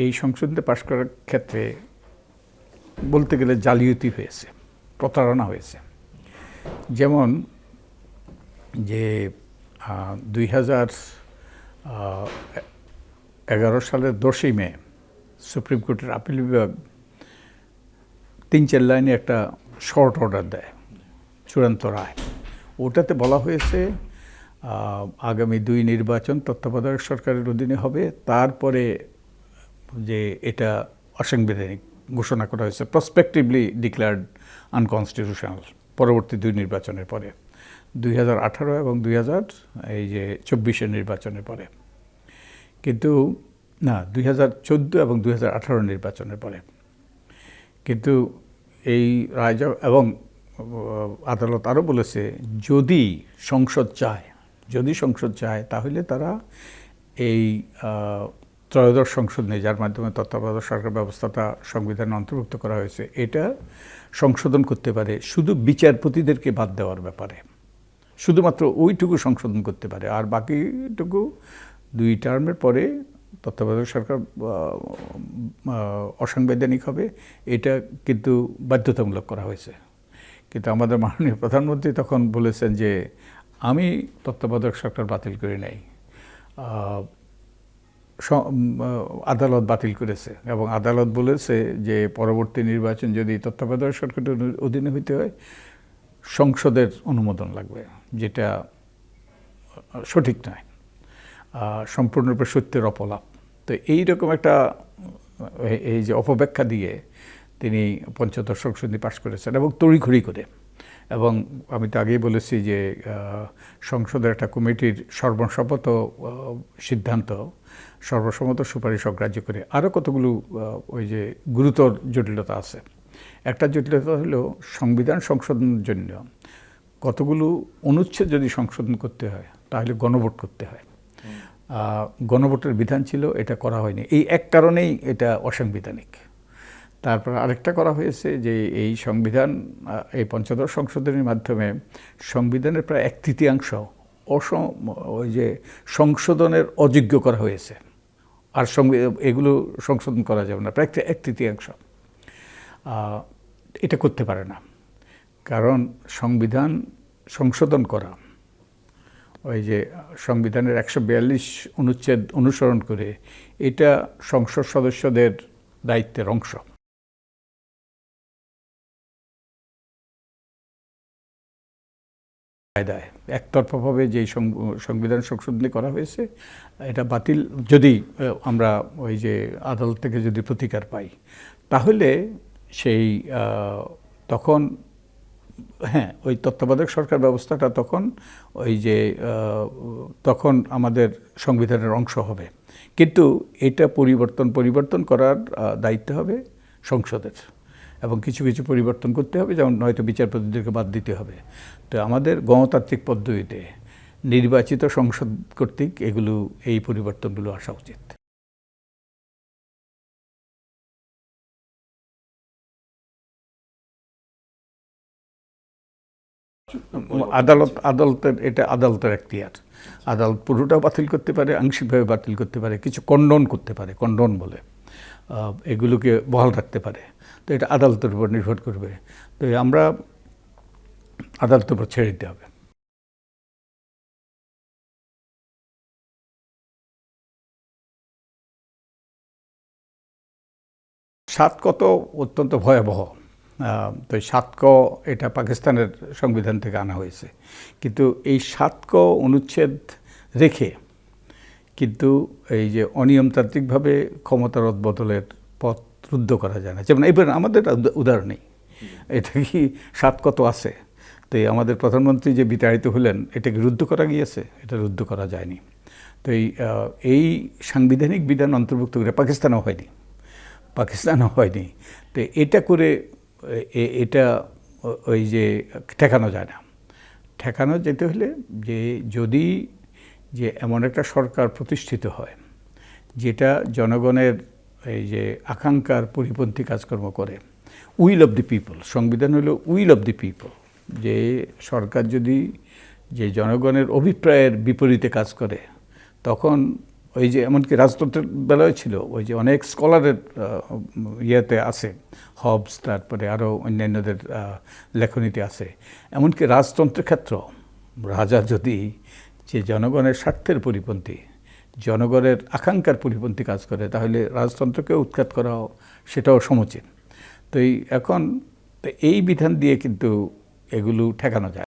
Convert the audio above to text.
এই সংশোধনী পাশ করার ক্ষেত্রে বলতে গেলে জালিয়াতি হয়েছে, প্রতারণা হয়েছে। যেমন যে 2011 সালের 10ই মে সুপ্রিম কোর্টের আপিল বিভাগ 3-4 লাইনে একটা শর্ট অর্ডার দেয়, চূড়ান্ত রায়। ওটাতে বলা হয়েছে আগামী 2 নির্বাচন তত্ত্বাবধায়ক সরকারের অধীনে হবে, তারপরে যে এটা অসাংবিধানিক ঘোষণা করা হয়েছে, প্রসপেক্টিভলি ডিক্লেয়ার্ড আনকনস্টিটিউশনাল পরবর্তী 2 নির্বাচনের পরে, 2018 এবং 2024 নির্বাচনের পরে। কিন্তু না, 2014 এবং 2018 নির্বাচনের পরে। কিন্তু এই রায় এবং আদালত আরও বলেছে যদি সংসদ চায় তাহলে তারা এই ত্রয়োদশ সংশোধনী, যার মাধ্যমে তত্ত্বাবধায়ক সরকার ব্যবস্থাটা সংবিধানে অন্তর্ভুক্ত করা হয়েছে, এটা সংশোধন করতে পারে শুধু বিচারপতিদেরকে বাদ দেওয়ার ব্যাপারে। শুধুমাত্র ওইটুকু সংশোধন করতে পারে, আর বাকিটুকু 2 টার্মের পরে তত্ত্বাবধায়ক সরকার অসাংবিধানিক হবে। এটা কিন্তু বাধ্যতামূলক করা হয়েছে। কিন্তু আমাদের মাননীয় প্রধানমন্ত্রী তখন বলেছেন যে আমি তত্ত্বাবধায়ক সরকার বাতিল করি নাই, আদালত বাতিল করেছে। এবং আদালত বলেছে যে পরবর্তী নির্বাচন যদি তত্ত্বাবধায়ক সরকারের অধীনে হইতে হয় সংসদের অনুমোদন লাগবে, যেটা সঠিক নয়, সম্পূর্ণরূপে সত্যের অপলাপ। তো এইরকম একটা এই যে অপব্যাখ্যা দিয়ে তিনি পঞ্চদশ সংশোধনী পাশ করেছেন এবং তড়িঘড়ি করে। এবং আমি তো আগেই বলেছি যে সংসদের একটা কমিটির সর্বসম্মত সিদ্ধান্ত, সর্বসম্মত সুপারিশ অগ্রাহ্য করে আরও কতগুলো ওই যে গুরুতর জটিলতা আছে। একটা জটিলতা হলো সংবিধান সংশোধনের জন্য কতগুলো অনুচ্ছেদ যদি সংশোধন করতে হয় তাহলে গণভোট করতে হয়। গণভোটের বিধান ছিল, এটা করা হয়নি। এই এক কারণেই এটা অসাংবিধানিক। তারপর আরেকটা করা হয়েছে যে এই সংবিধান, এই পঞ্চদশ সংশোধনীর মাধ্যমে সংবিধানের প্রায় 1/3 ওই যে সংশোধনের অযোগ্য করা হয়েছে। আর এগুলো সংশোধন করা যাবে না, প্রায় 1/3। এটা করতে পারে না, কারণ সংবিধান সংশোধন করা ওই যে সংবিধানের 142 অনুচ্ছেদ অনুসরণ করে এটা সংসদ সদস্যদের দায়িত্বের অংশ। একতরফাভাবে যে সংবিধান সংশোধনী করা হয়েছে এটা বাতিল, যদি আমরা ওই যে আদালত থেকে যদি প্রতিকার পাই তাহলে সেই তখন হ্যাঁ ওই তত্ত্বাবধায়ক সরকার ব্যবস্থাটা তখন ওই যে তখন আমাদের সংবিধানের অংশ হবে। কিন্তু এটা পরিবর্তন করার দায়িত্ব হবে সংসদের, এবং কিছু কিছু পরিবর্তন করতে হবে, যেমন হয়তো বিচারপতিদেরকে বাদ দিতে হবে। তো আমাদের গণতান্ত্রিক পদ্ধতিতে নির্বাচিত সংসদ কর্তৃক এই পরিবর্তনগুলো আসা উচিত। এটা আদালতের এখতিয়ার। আদালত পুরোটা বাতিল করতে পারে, আংশিকভাবে বাতিল করতে পারে, কিছু কন্ডন করতে পারে, কন্ডন বলে এগুলোকে বহাল রাখতে পারে। তো এটা আদালতের উপর নির্ভর করবে। তো আমরা আদালতের উপর ছেড়ে দিতে হবে। 7 ক তো অত্যন্ত ভয়াবহ। তো 7 ক এটা পাকিস্তানের সংবিধান থেকে আনা হয়েছে। কিন্তু এই 7 ক অনুচ্ছেদ রেখে কিন্তু এই যে অনিয়মতান্ত্রিকভাবে ক্ষমতার বদলের পথ রুদ্ধ করা যায় না। যেমন এবার আমাদের উদাহরণেই এটা কি 7 ক তো আছে। তো আমাদের প্রধানমন্ত্রী যে বিতাড়িত হলেন, এটাকে রুদ্ধ করা গিয়েছে? এটা রুদ্ধ করা যায়নি। তো এই সাংবিধানিক বিধান অন্তর্ভুক্ত করে পাকিস্তানও হয়নি। তো এটা করে এটা ওই যে ঠেকানো যায় না। ঠেকানো যেতে হলে যে যদি যে এমন একটা সরকার প্রতিষ্ঠিত হয় যেটা জনগণের এই যে আকাঙ্ক্ষার পরিপন্থী কাজকর্ম করে, উইল অফ দি পিপল, সংবিধান হলো উইল অফ দি পিপল, যে সরকার যদি যে জনগণের অভিপ্রায়ের বিপরীতে কাজ করে তখন ওই যে এমনকি রাজতন্ত্রের বেলায় ছিল, ওই যে অনেক স্কলারের ইয়েতে আছে, হবস তারপরে আরও অন্যান্যদের লেখনীতে আছে, এমনকি রাজতন্ত্রের ক্ষেত্রেও রাজা যদি যে জনগণের স্বার্থের পরিপন্থী, জনগণের আকাঙ্ক্ষার পরিপন্থী কাজ করে, তাহলে রাজতন্ত্রকে উৎখাত করাও সেটাও সমীচীন। তো এখন এই বিধান দিয়ে কিন্তু এগুলো ঠেকানো যায়।